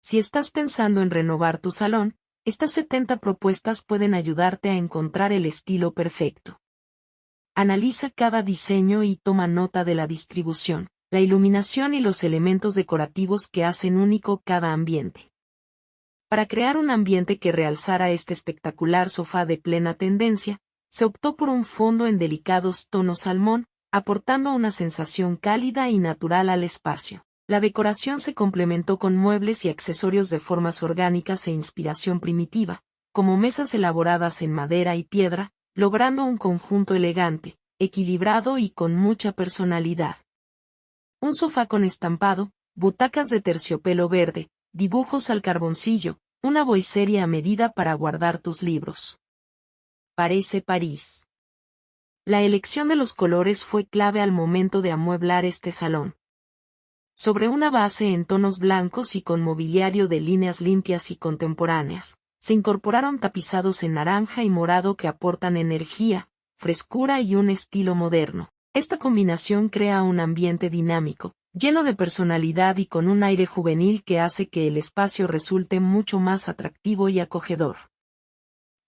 Si estás pensando en renovar tu salón, estas 70 propuestas pueden ayudarte a encontrar el estilo perfecto. Analiza cada diseño y toma nota de la distribución, la iluminación y los elementos decorativos que hacen único cada ambiente. Para crear un ambiente que realzara este espectacular sofá de plena tendencia, se optó por un fondo en delicados tonos salmón, aportando una sensación cálida y natural al espacio. La decoración se complementó con muebles y accesorios de formas orgánicas e inspiración primitiva, como mesas elaboradas en madera y piedra, logrando un conjunto elegante, equilibrado y con mucha personalidad. Un sofá con estampado, butacas de terciopelo verde, dibujos al carboncillo, una boiseria a medida para guardar tus libros. Parece París. La elección de los colores fue clave al momento de amueblar este salón. Sobre una base en tonos blancos y con mobiliario de líneas limpias y contemporáneas, se incorporaron tapizados en naranja y morado que aportan energía, frescura y un estilo moderno. Esta combinación crea un ambiente dinámico, lleno de personalidad y con un aire juvenil que hace que el espacio resulte mucho más atractivo y acogedor.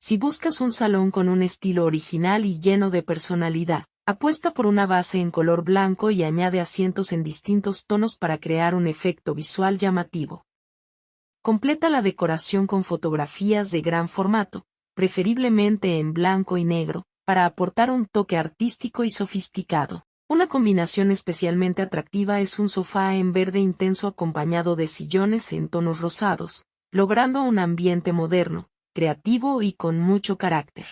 Si buscas un salón con un estilo original y lleno de personalidad, apuesta por una base en color blanco y añade asientos en distintos tonos para crear un efecto visual llamativo. Completa la decoración con fotografías de gran formato, preferiblemente en blanco y negro, para aportar un toque artístico y sofisticado. Una combinación especialmente atractiva es un sofá en verde intenso acompañado de sillones en tonos rosados, logrando un ambiente moderno, creativo y con mucho carácter.